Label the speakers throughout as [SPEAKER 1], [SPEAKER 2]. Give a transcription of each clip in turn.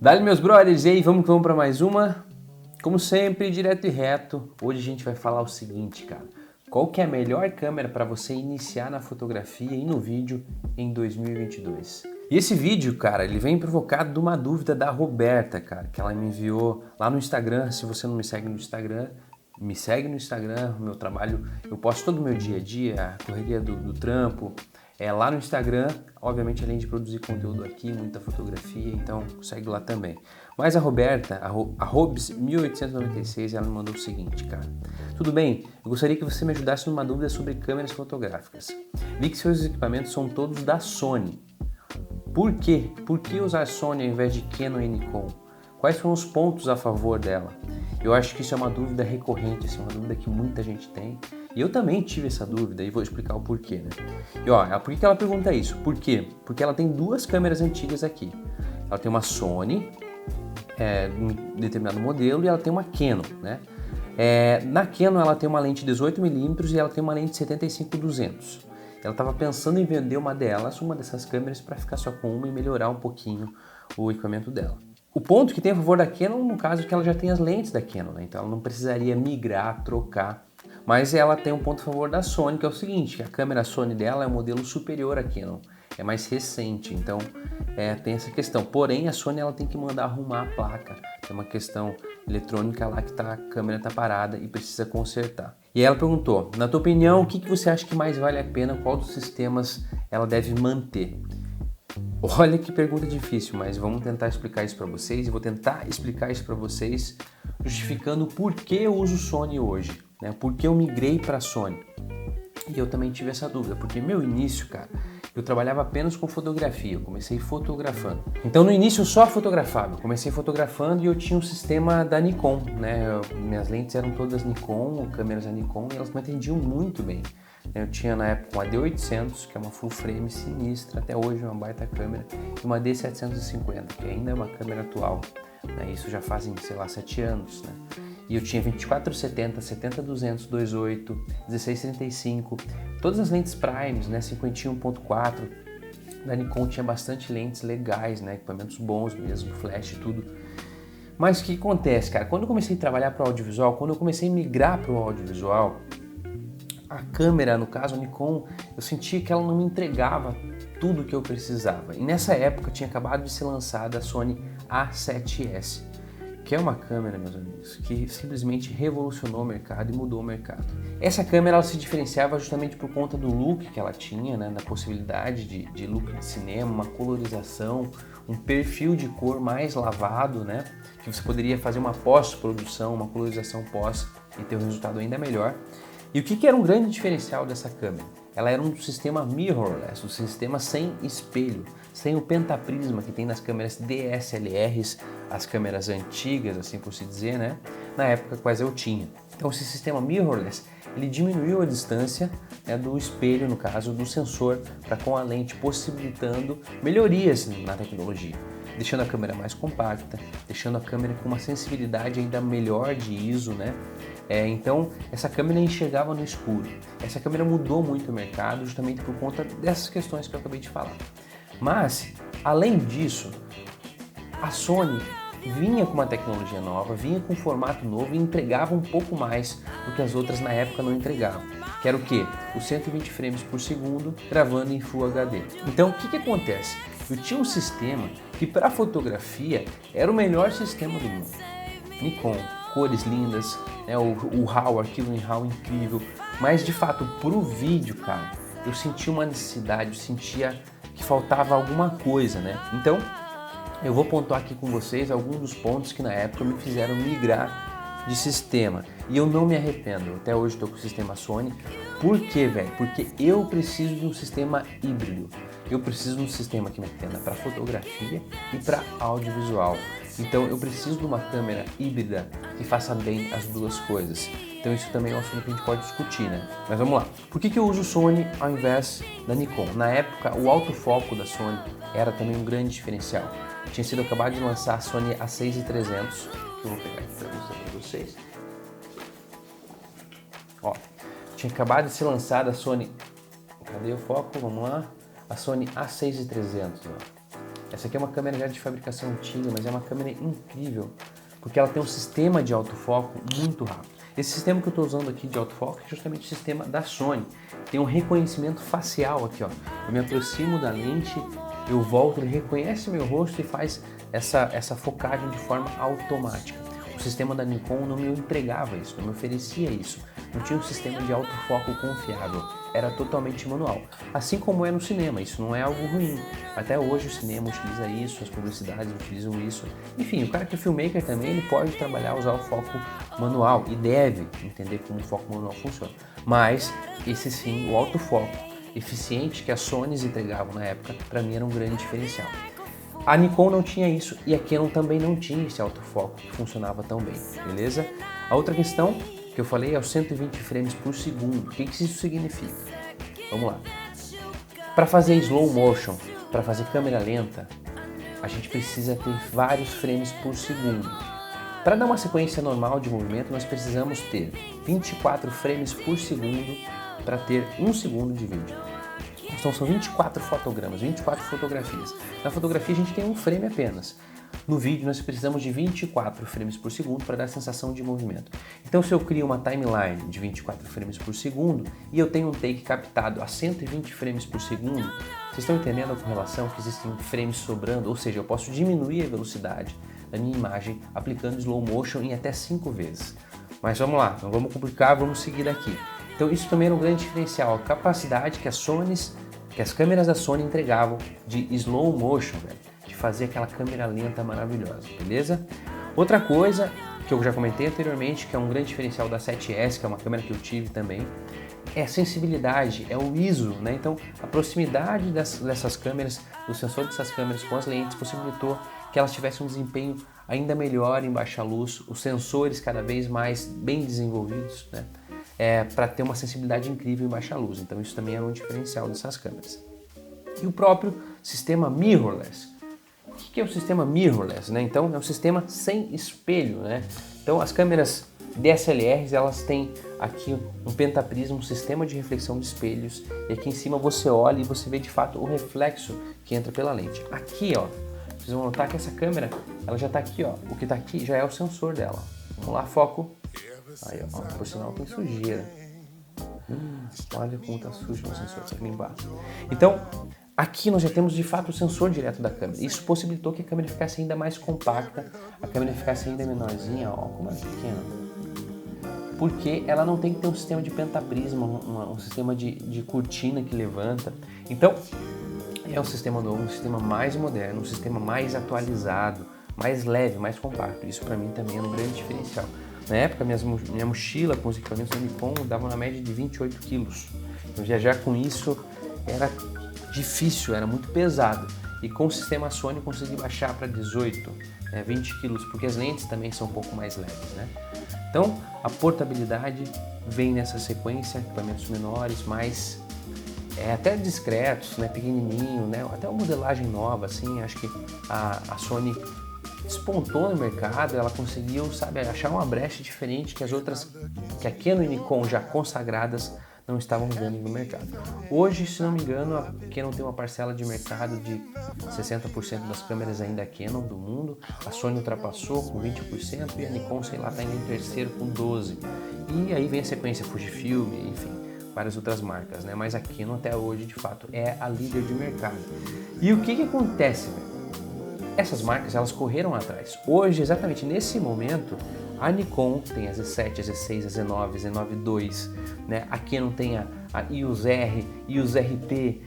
[SPEAKER 1] Dale, meus brothers, e aí, vamos que vamos para mais uma? Como sempre, direto e reto, hoje a gente vai falar o seguinte, cara. Qual que é a melhor câmera para você iniciar na fotografia e no vídeo em 2022? E esse vídeo, cara, ele vem provocado de uma dúvida da Roberta, cara, que ela me enviou lá no Instagram. Se você não me segue no Instagram, me segue no Instagram. O meu trabalho, eu posto todo o meu dia a dia, a correria do trampo, lá no Instagram, obviamente, além de produzir conteúdo aqui, muita fotografia, então segue lá também. Mas a Roberta, a Robs1896, ela me mandou o seguinte, cara. Tudo bem, eu gostaria que você me ajudasse numa dúvida sobre câmeras fotográficas. Vi que seus equipamentos são todos da Sony. Por quê? Por que usar Sony ao invés de Canon e Nikon? Quais são os pontos a favor dela? Eu acho que isso é uma dúvida recorrente, assim, uma dúvida que muita gente tem. E eu também tive essa dúvida e vou explicar o porquê, né? E ó, por que ela pergunta isso? Por quê? Porque ela tem duas câmeras antigas aqui. Ela tem uma Sony, um determinado modelo, e ela tem uma Canon, né? Na Canon ela tem uma lente 18mm e ela tem uma lente 75-200. Ela estava pensando em vender uma dessas câmeras, para ficar só com uma e melhorar um pouquinho o equipamento dela. O ponto que tem a favor da Canon, no caso, é que ela já tem as lentes da Canon, né? Então ela não precisaria migrar, trocar. Mas ela tem um ponto a favor da Sony, que é o seguinte: a câmera Sony dela é um modelo superior à Canon, é mais recente, então tem essa questão. Porém, a Sony ela tem que mandar arrumar a placa, tem uma questão eletrônica lá que a câmera está parada e precisa consertar. E aí ela perguntou, na tua opinião, o que você acha que mais vale a pena, qual dos sistemas ela deve manter? Olha que pergunta difícil, mas vamos tentar explicar isso para vocês, e vou tentar explicar isso para vocês justificando por que eu uso Sony hoje, né? Por que eu migrei para Sony. E eu também tive essa dúvida, porque meu início, cara, eu trabalhava apenas com fotografia, eu comecei fotografando. Então no início eu só fotografava, eu comecei fotografando e eu tinha um sistema da Nikon, né? Minhas lentes eram todas Nikon, câmeras da Nikon, e elas me atendiam muito bem. Eu tinha na época uma D800, que é uma full frame sinistra, até hoje uma baita câmera, e uma D750, que ainda é uma câmera atual, né? Isso já fazem, sei lá, 7 anos, né? E eu tinha 24-70, 70-200, 2.8, 16-35, todas as lentes primes, né? 51.4, da Nikon tinha bastante lentes legais, né? Equipamentos bons mesmo, flash e tudo. Mas o que acontece, cara? Quando eu comecei a trabalhar para o audiovisual, quando eu comecei a migrar para o audiovisual, a câmera, no caso a Nikon, eu sentia que ela não me entregava tudo o que eu precisava. E nessa época tinha acabado de ser lançada a Sony A7S, que é uma câmera, meus amigos, que simplesmente revolucionou o mercado e mudou o mercado. Essa câmera ela se diferenciava justamente por conta do look que ela tinha, né, da possibilidade de look de cinema, uma colorização, um perfil de cor mais lavado, né, que você poderia fazer uma pós-produção, uma colorização pós e ter um resultado ainda melhor. E o que era um grande diferencial dessa câmera? Ela era um sistema mirrorless, um sistema sem espelho, sem o pentaprisma que tem nas câmeras DSLRs, as câmeras antigas, assim por se dizer, né? Na época quais eu tinha. Então esse sistema mirrorless, ele diminuiu a distância, né, do espelho, no caso, do sensor, para com a lente, possibilitando melhorias na tecnologia, deixando a câmera mais compacta, deixando a câmera com uma sensibilidade ainda melhor de ISO, né? Então, essa câmera enxergava no escuro. Essa câmera mudou muito o mercado justamente por conta dessas questões que eu acabei de falar. Mas, além disso, a Sony vinha com uma tecnologia nova, vinha com um formato novo e entregava um pouco mais do que as outras na época não entregavam. Que era o quê? Os 120 frames por segundo gravando em Full HD. Então, o que acontece? Eu tinha um sistema que para fotografia era o melhor sistema do mundo. Nikon, cores lindas, né, o RAW, arquivo em RAW incrível, mas de fato pro vídeo, cara, eu sentia uma necessidade, eu sentia que faltava alguma coisa, né? Então eu vou pontuar aqui com vocês alguns dos pontos que na época me fizeram migrar de sistema, e eu não me arrependo, até hoje estou com o sistema Sony. Por quê, velho? Porque eu preciso de um sistema híbrido. Eu preciso de um sistema que me atenda para fotografia e para audiovisual. Então eu preciso de uma câmera híbrida que faça bem as duas coisas. Então isso também é um assunto que a gente pode discutir, né? Mas vamos lá. Por que eu uso Sony ao invés da Nikon? Na época, o autofoco da Sony era também um grande diferencial. Tinha sido acabado de lançar a Sony A6300, que eu vou pegar aqui para mostrar para vocês. Ó, tinha acabado de ser lançada a Sony... Cadê o foco? Vamos lá. A Sony A6300, ó. Essa aqui é uma câmera já de fabricação antiga, mas é uma câmera incrível, porque ela tem um sistema de autofoco muito rápido. Esse sistema que eu estou usando aqui de autofoco é justamente o sistema da Sony. Tem um reconhecimento facial aqui, ó. Eu me aproximo da lente, eu volto, ele reconhece meu rosto e faz essa focagem de forma automática. O sistema da Nikon não me entregava isso, não me oferecia isso. Não tinha um sistema de autofoco confiável, era totalmente manual. Assim como é no cinema, isso não é algo ruim. Até hoje o cinema utiliza isso, as publicidades utilizam isso. Enfim, o cara que é filmmaker também, ele pode trabalhar, usar o foco manual e deve entender como o foco manual funciona. Mas esse sim, o autofoco eficiente que a Sony entregavam na época, para mim era um grande diferencial. A Nikon não tinha isso e a Canon também não tinha esse autofoco que funcionava tão bem, beleza? A outra questão que eu falei é os 120 frames por segundo. O que isso significa? Vamos lá. Para fazer slow motion, para fazer câmera lenta, a gente precisa ter vários frames por segundo. Para dar uma sequência normal de movimento, nós precisamos ter 24 frames por segundo para ter 1 segundo de vídeo. Então são 24 fotogramas, 24 fotografias. Na fotografia a gente tem um frame apenas. No vídeo nós precisamos de 24 frames por segundo para dar a sensação de movimento. Então se eu crio uma timeline de 24 frames por segundo e eu tenho um take captado a 120 frames por segundo, vocês estão entendendo a correlação que existem frames sobrando? Ou seja, eu posso diminuir a velocidade da minha imagem aplicando slow motion em até 5 vezes. Mas vamos lá, não vamos complicar, vamos seguir daqui. Então isso também era um grande diferencial, a capacidade que as câmeras da Sony entregavam de slow motion, velho, de fazer aquela câmera lenta maravilhosa, beleza? Outra coisa que eu já comentei anteriormente, que é um grande diferencial da 7S, que é uma câmera que eu tive também, é a sensibilidade, é o ISO, né? Então a proximidade dessas câmeras, do sensor dessas câmeras com as lentes possibilitou que elas tivessem um desempenho ainda melhor em baixa luz, os sensores cada vez mais bem desenvolvidos, né? Para ter uma sensibilidade incrível em baixa luz. Então isso também é um diferencial dessas câmeras. E o próprio sistema mirrorless. O que é o sistema mirrorless, né? Então é um sistema sem espelho, né? Então as câmeras DSLRs, elas têm aqui um pentaprisma, um sistema de reflexão de espelhos, e aqui em cima você olha e você vê de fato o reflexo que entra pela lente. Aqui, ó, vocês vão notar que essa câmera, ela já está aqui, ó. O que está aqui já é o sensor dela. Vamos lá, foco. Aí, ó, por sinal tem sujeira. Olha como tá sujo o sensor, tem que limpar. Então, aqui nós já temos de fato o sensor direto da câmera. Isso possibilitou que a câmera ficasse ainda mais compacta, a câmera ficasse ainda menorzinha, ó, como é pequena. Porque ela não tem que ter um sistema de pentaprisma, um sistema de cortina que levanta. Então, é um sistema novo, um sistema mais moderno, um sistema mais atualizado, mais leve, mais compacto. Isso para mim também é um grande diferencial. Na época, minha mochila com os equipamentos da Nikon dava uma média de 28 quilos. Então viajar com isso era difícil, era muito pesado. E com o sistema Sony eu consegui baixar para 18, 20 quilos, porque as lentes também são um pouco mais leves, né? Então a portabilidade vem nessa sequência, equipamentos menores, mais até discretos, né, pequenininho, né, até uma modelagem nova, assim. Acho que a Sony despontou no mercado, ela conseguiu, sabe, achar uma brecha diferente que as outras, que a Canon e Nikon já consagradas não estavam vendo no mercado. Hoje, se não me engano, a Canon tem uma parcela de mercado de 60% das câmeras ainda Canon do mundo, a Sony ultrapassou com 20% e a Nikon, sei lá, está indo em terceiro com 12%. E aí vem a sequência Fujifilm, enfim, várias outras marcas, né? Mas a Canon até hoje, de fato, é a líder de mercado. E o que acontece, velho? Essas marcas, elas correram atrás. Hoje, exatamente nesse momento, a Nikon tem a Z7, a Z6, a Z9, a Z9 II, né? A Canon tem a EOS R, EOS RP,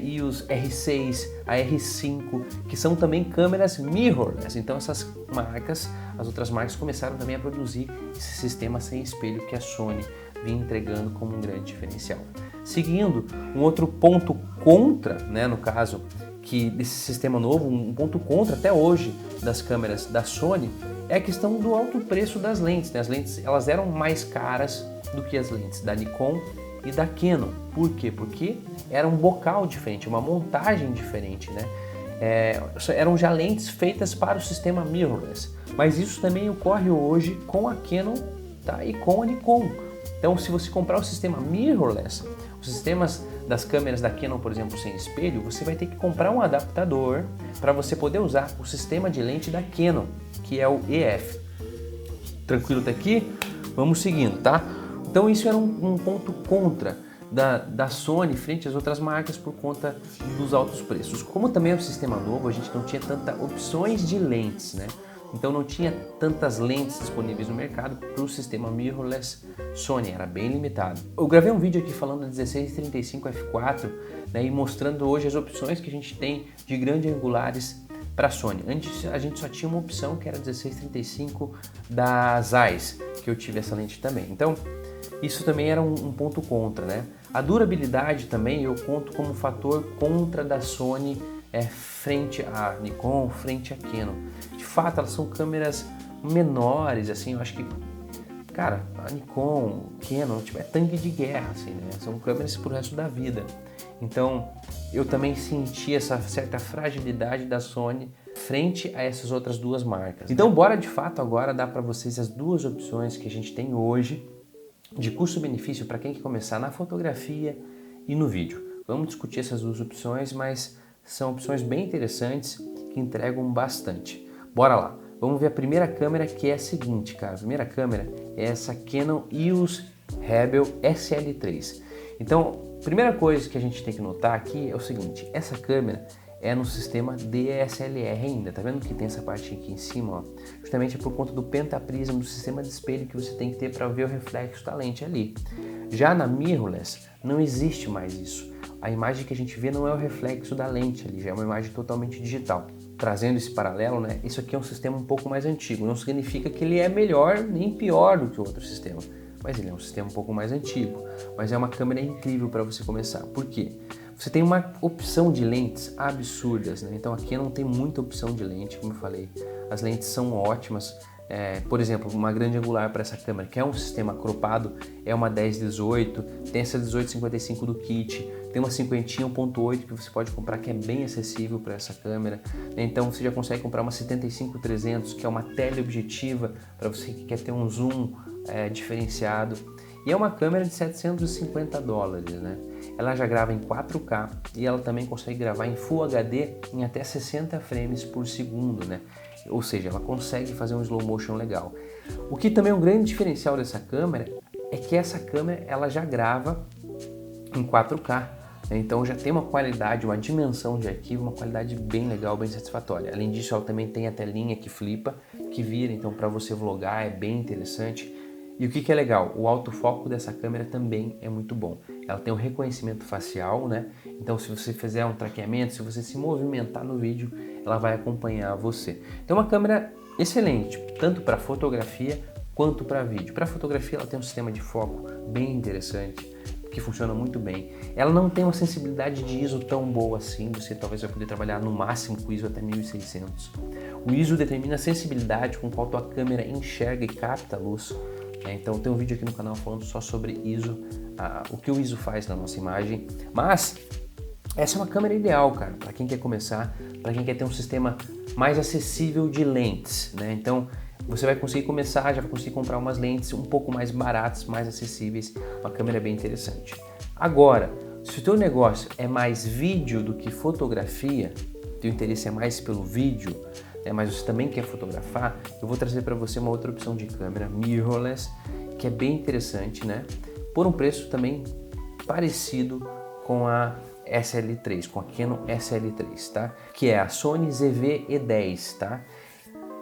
[SPEAKER 1] EOS R6, a R5, que são também câmeras mirrorless. Então essas marcas, as outras marcas começaram também a produzir esse sistema sem espelho que a Sony vinha entregando como um grande diferencial. Seguindo, um outro ponto contra, né, no caso, que desse sistema novo, um ponto contra até hoje das câmeras da Sony é a questão do alto preço das lentes, né? As lentes, elas eram mais caras do que as lentes da Nikon e da Canon. Por quê? Porque era um bocal diferente, uma montagem diferente, né? Eram já lentes feitas para o sistema mirrorless, mas isso também ocorre hoje com a Canon, tá? E com a Nikon. Então, se você comprar o sistema mirrorless, os sistemas das câmeras da Canon, por exemplo, sem espelho, você vai ter que comprar um adaptador para você poder usar o sistema de lente da Canon, que é o EF. Tranquilo até aqui? Vamos seguindo, tá? Então isso era um ponto contra da Sony frente às outras marcas por conta dos altos preços. Como também é um sistema novo, a gente não tinha tantas opções de lentes, né? Então não tinha tantas lentes disponíveis no mercado para o sistema mirrorless Sony, era bem limitado. Eu gravei um vídeo aqui falando da 1635 f4, né, e mostrando hoje as opções que a gente tem de grandes angulares para a Sony. Antes a gente só tinha uma opção que era 1635 da Zeiss, que eu tive essa lente também. Então isso também era um ponto contra, né? A durabilidade também eu conto como fator contra da Sony frente à Nikon, frente à Canon. De fato, elas são câmeras menores, assim, eu acho que, cara, a Nikon, Canon, tipo, é tanque de guerra, assim, né? São câmeras pro resto da vida. Então, eu também senti essa certa fragilidade da Sony frente a essas outras duas marcas. Então, bora de fato agora dar para vocês as duas opções que a gente tem hoje de custo-benefício para quem quer começar na fotografia e no vídeo. Vamos discutir essas duas opções, mas são opções bem interessantes que entregam bastante. Bora lá, vamos ver a primeira câmera, que é a seguinte, cara. A primeira câmera é essa Canon EOS Rebel SL3. Então, primeira coisa que a gente tem que notar aqui é o seguinte: essa câmera é no sistema DSLR ainda, tá vendo que tem essa parte aqui em cima, ó? Justamente é por conta do pentaprisma, do sistema de espelho que você tem que ter para ver o reflexo da lente ali. Já na mirrorless não existe mais isso. A imagem que a gente vê não é o reflexo da lente ali, já é uma imagem totalmente digital. Trazendo esse paralelo, né? Isso aqui é um sistema um pouco mais antigo, não significa que ele é melhor nem pior do que o outro sistema, mas ele é um sistema um pouco mais antigo. Mas é uma câmera incrível para você começar. Por quê? Você tem uma opção de lentes absurdas, né? Então aqui não tem muita opção de lente, como eu falei. As lentes são ótimas. Por exemplo, uma grande angular para essa câmera, que é um sistema cropado, é uma 10-18, tem essa 18-55 do kit, tem uma 50 1.8 que você pode comprar, que é bem acessível para essa câmera. Então você já consegue comprar uma 75-300, que é uma teleobjetiva para você que quer ter um zoom diferenciado. E é uma câmera de $750, né? Ela já grava em 4K e ela também consegue gravar em Full HD em até 60 frames por segundo, né? Ou seja, ela consegue fazer um slow motion legal. O que também é um grande diferencial dessa câmera é que essa câmera ela já grava em 4K, né? Então já tem uma qualidade, uma dimensão de arquivo, uma qualidade bem legal, bem satisfatória. Além disso, ela também tem a telinha que flipa, que vira, então para você vlogar é bem interessante. E o que é legal? O autofoco dessa câmera também é muito bom. Ela tem um reconhecimento facial, né? Então se você fizer um traqueamento, se você se movimentar no vídeo, ela vai acompanhar você. Então é uma câmera excelente, tanto para fotografia quanto para vídeo. Para fotografia ela tem um sistema de foco bem interessante, que funciona muito bem. Ela não tem uma sensibilidade de ISO tão boa assim, você talvez vai poder trabalhar no máximo com ISO até 1600. O ISO determina a sensibilidade com qual tua câmera enxerga e capta a luz. Então tem um vídeo aqui no canal falando só sobre ISO, o que o ISO faz na nossa imagem. Mas essa é uma câmera ideal, cara, para quem quer começar, para quem quer ter um sistema mais acessível de lentes, né? Então você vai conseguir começar, já vai conseguir comprar umas lentes um pouco mais baratas, mais acessíveis, uma câmera bem interessante. Agora, se o teu negócio é mais vídeo do que fotografia, teu interesse é mais pelo vídeo, mas você também quer fotografar, eu vou trazer para você uma outra opção de câmera mirrorless, que é bem interessante, né? Por um preço também parecido com a SL3, com a Canon SL3, tá? Que é a Sony ZV-E10, tá?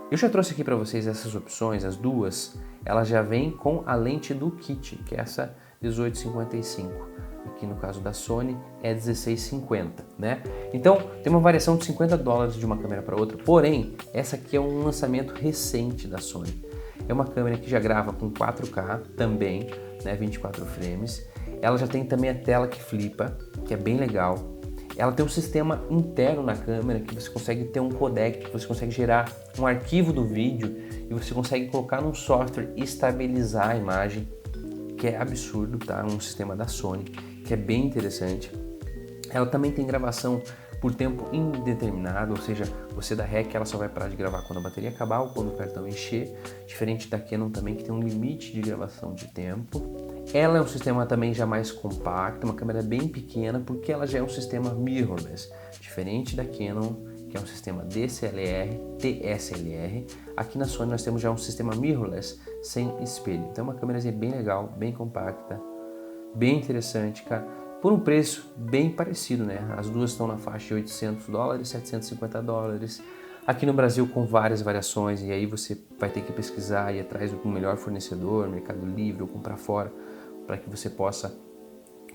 [SPEAKER 1] Eu já trouxe aqui para vocês essas opções, as duas, elas já vêm com a lente do kit, que é essa 18-55. Aqui no caso da Sony é 16-50, né? Então tem uma variação de $50 de uma câmera para outra, porém essa aqui é um lançamento recente da Sony. É uma câmera que já grava com 4K também, né? 24 frames. Ela já tem também a tela que flipa, que é bem legal. Ela tem um sistema interno na câmera que você consegue ter um codec, que você consegue gerar um arquivo do vídeo e você consegue colocar num software e estabilizar a imagem, que é absurdo, tá? Um sistema da Sony, que é bem interessante. Ela também tem gravação por tempo indeterminado, ou seja, você dá REC, ela só vai parar de gravar quando a bateria acabar ou quando o cartão encher, diferente da Canon também, que tem um limite de gravação de tempo. Ela é um sistema também já mais compacto, uma câmera bem pequena, porque ela já é um sistema mirrorless, diferente da Canon, que é um sistema DSLR, TSLR. Aqui na Sony nós temos já um sistema mirrorless sem espelho. Então é uma câmerazinha bem legal, bem compacta, bem interessante, cara. Por um preço bem parecido, né? As duas estão na faixa de $800, $750. Aqui no Brasil com várias variações, e aí você vai ter que pesquisar e ir atrás do melhor fornecedor, Mercado Livre ou comprar fora, para que você possa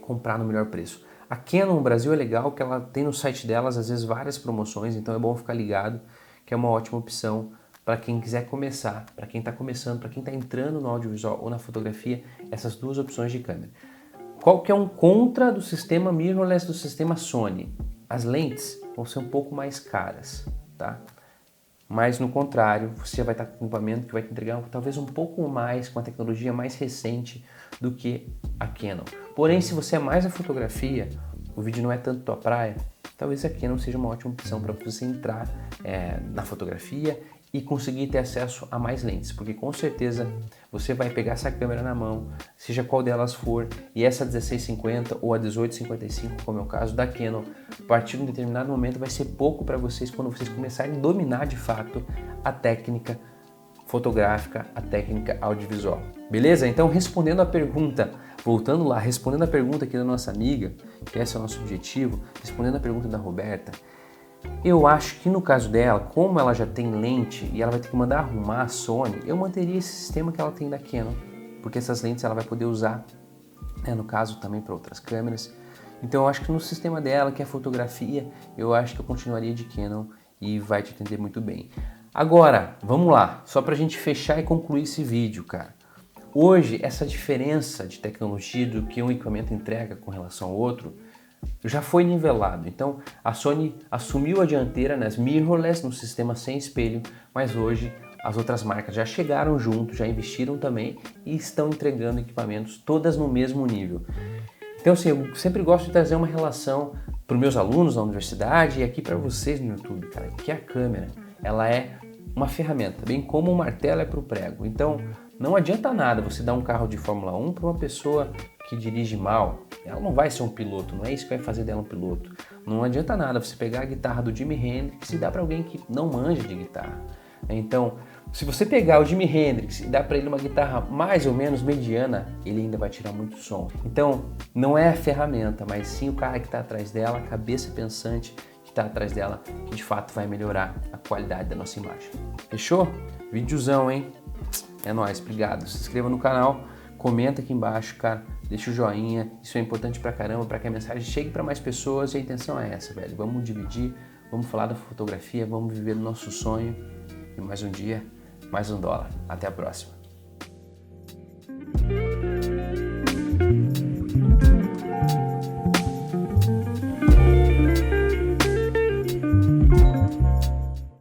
[SPEAKER 1] comprar no melhor preço. A Canon no Brasil é legal que ela tem no site delas às vezes várias promoções, então é bom ficar ligado, que é uma ótima opção para quem quiser começar, para quem está começando, para quem está entrando no audiovisual ou na fotografia, essas duas opções de câmera. Qual que é um contra do sistema mirrorless do sistema Sony? As lentes vão ser um pouco mais caras, tá? Mas no contrário, você vai estar com equipamento que vai te entregar talvez um pouco mais, com a tecnologia mais recente do que a Canon. Porém, se você é mais a fotografia, o vídeo não é tanto tua praia, talvez a Canon seja uma ótima opção para você entrar na fotografia e conseguir ter acesso a mais lentes, porque com certeza você vai pegar essa câmera na mão, seja qual delas for, e essa 1650 ou a 1855, como é o caso da Canon, a partir de um determinado momento vai ser pouco para vocês quando vocês começarem a dominar de fato a técnica fotográfica, a técnica audiovisual. Beleza? Então, respondendo a pergunta, voltando lá, respondendo a pergunta aqui da nossa amiga, que esse é o nosso objetivo, respondendo a pergunta da Roberta, eu acho que no caso dela, como ela já tem lente e ela vai ter que mandar arrumar a Sony, eu manteria esse sistema que ela tem da Canon, porque essas lentes ela vai poder usar, no caso também para outras câmeras. Então eu acho que no sistema dela, que é fotografia, eu acho que eu continuaria de Canon e vai te atender muito bem. Agora, vamos lá, só para a gente fechar e concluir esse vídeo, cara. Hoje, essa diferença de tecnologia do que um equipamento entrega com relação ao outro, já foi nivelado. Então a Sony assumiu a dianteira nas mirrorless, no sistema sem espelho, mas hoje as outras marcas já chegaram junto, já investiram também e estão entregando equipamentos todas no mesmo nível. Então assim, eu sempre gosto de trazer uma relação para os meus alunos na universidade e aqui para vocês no YouTube, cara, que a câmera, ela é uma ferramenta, bem como o martelo é para o prego. Então não adianta nada você dar um carro de Fórmula 1 para uma pessoa que dirige mal. Ela não vai ser um piloto, não é isso que vai fazer dela um piloto. Não adianta nada você pegar a guitarra do Jimi Hendrix e dar para alguém que não manja de guitarra. Então, se você pegar o Jimi Hendrix e dar para ele uma guitarra mais ou menos mediana, ele ainda vai tirar muito som. Então, não é a ferramenta, mas sim o cara que está atrás dela, a cabeça pensante que está atrás dela, que de fato vai melhorar a qualidade da nossa imagem. Fechou? Videozão, hein? É nóis, obrigado. Se inscreva no canal, comenta aqui embaixo, cara. Deixa o joinha, isso é importante pra caramba, para que a mensagem chegue para mais pessoas e a intenção é essa, velho. Vamos dividir, vamos falar da fotografia, vamos viver o nosso sonho. E mais um dia, mais um dólar. Até a próxima.